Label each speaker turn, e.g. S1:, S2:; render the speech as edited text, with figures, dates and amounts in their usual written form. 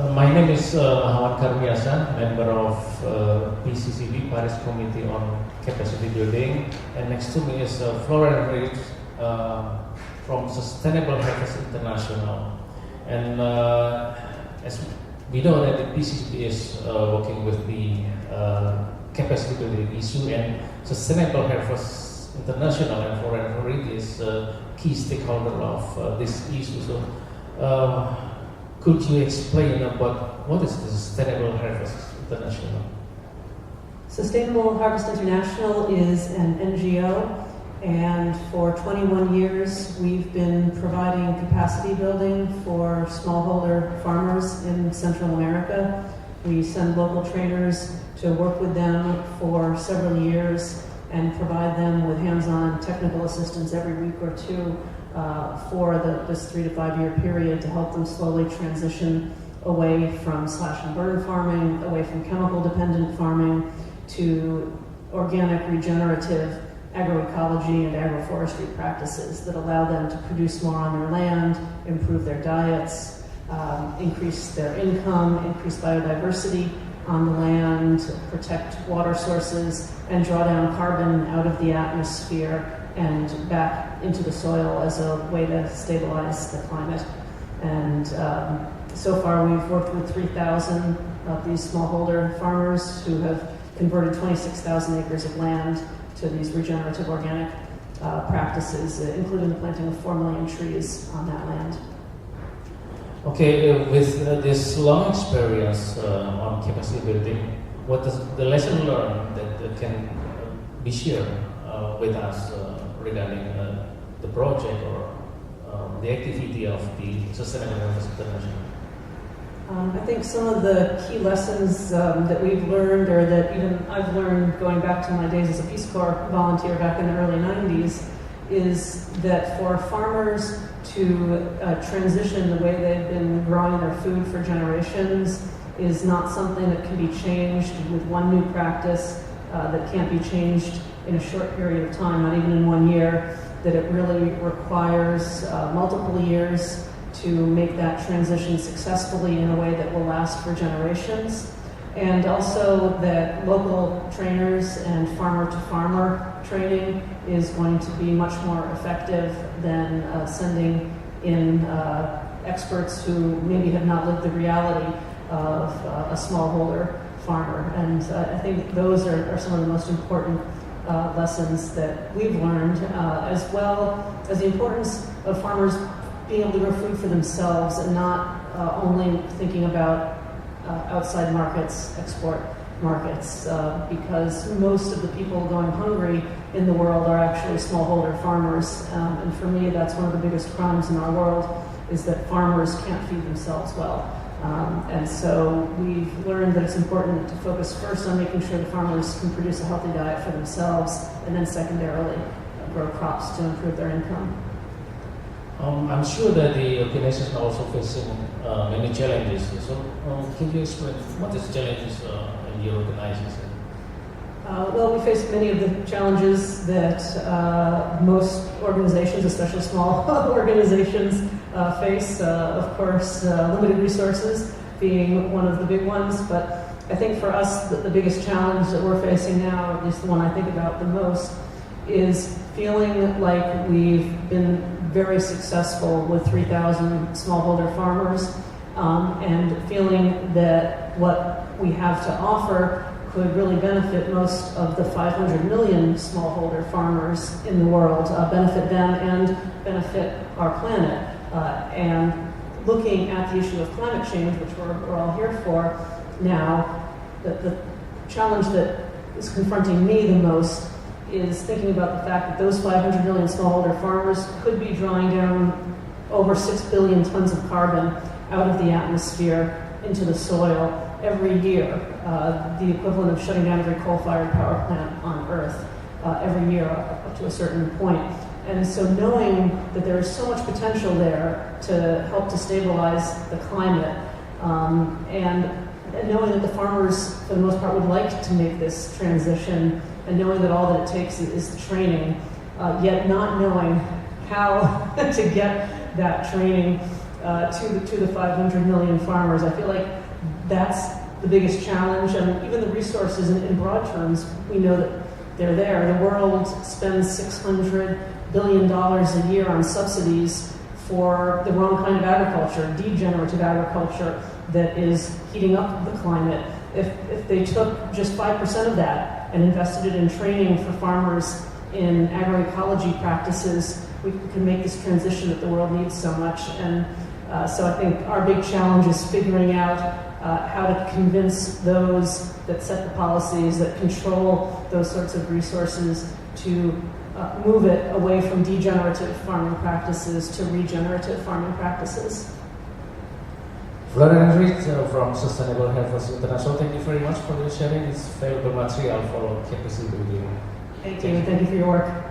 S1: My name is Ahmad Karmiasan, member of PCCB, Paris Committee on Capacity Building, and next to me is Florence from Sustainable Harvest International. And as we know that the PCCB is working with the capacity building issue, and Sustainable Harvest International and Florence is a key stakeholder of this issue. So, could you explain about what is the Sustainable Harvest International?
S2: Sustainable Harvest International is an NGO, and for 21 years we've been providing capacity building for smallholder farmers in Central America. We send local trainers to work with them for several years and provide them with hands-on technical assistance every week or two for this 3 to 5 year period to help them slowly transition away from slash and burn farming, away from chemical dependent farming to organic regenerative agroecology and agroforestry practices that allow them to produce more on their land, improve their diets, increase their income, increase biodiversity on the land, protect water sources, and draw down carbon out of the atmosphere and back into the soil as a way to stabilize the climate. And so far we've worked with 3,000 of these smallholder farmers who have converted 26,000 acres of land to these regenerative organic practices, including the planting of 4 million trees on that land.
S1: Okay, with this long experience on capacity building, what is the lesson learned that can be shared with us regarding the project or the activity of the Sustainable Harvest International?
S2: I think some of the key lessons that we've learned, or that even I've learned going back to my days as a Peace Corps volunteer back in the early 90s, is that for farmers to transition the way they've been growing their food for generations is not something that can be changed with one new practice, that can't be changed in a short period of time, not even in 1 year, that it really requires multiple years to make that transition successfully in a way that will last for generations. And also that local trainers and farmer-to-farmer training is going to be much more effective than sending in experts who maybe have not lived the reality of a smallholder farmer. And I think those are some of the most important lessons that we've learned, as well as the importance of farmers being able to grow food for themselves and not only thinking about outside markets, export markets, because most of the people going hungry in the world are actually smallholder farmers. And for me, that's one of the biggest crimes in our world, is that farmers can't feed themselves well. And so we've learned that it's important to focus first on making sure the farmers can produce a healthy diet for themselves, and then secondarily grow crops to improve their income.
S1: I'm sure that the organization are also facing many challenges. So, can you explain what is challenges in your organization?
S2: Well, we face many of the challenges that most organizations, especially small organizations, face. Of course, limited resources being one of the big ones. But I think for us, the biggest challenge that we're facing now, at least the one I think about the most, is feeling like we've been very successful with 3,000 smallholder farmers, and feeling that what we have to offer could really benefit most of the 500 million smallholder farmers in the world, benefit them and benefit our planet. And looking at the issue of climate change, which we're all here for now, the challenge that is confronting me the most is thinking about the fact that those 500 million smallholder farmers could be drawing down over 6 billion tons of carbon out of the atmosphere into the soil every year, the equivalent of shutting down every coal-fired power plant on Earth every year up to a certain point. And so knowing that there is so much potential there to help to stabilize the climate, and knowing that the farmers, for the most part, would like to make this transition, and knowing that all that it takes is training, yet not knowing how to get that training to the 500 million farmers. I feel like that's the biggest challenge, and even the resources in broad terms, we know that they're there. The world spends $600 billion a year on subsidies for the wrong kind of agriculture, degenerative agriculture that is heating up the climate. If they took just 5% of that and invested it in training for farmers in agroecology practices, we can make this transition that the world needs so much. And so I think our big challenge is figuring out how to convince those that set the policies, that control those sorts of resources, to move it away from degenerative farming practices to regenerative farming practices.
S1: Florence from Sustainable Harvest International, thank you very much for your sharing this valuable material for capacity building.
S2: Thank you for your work.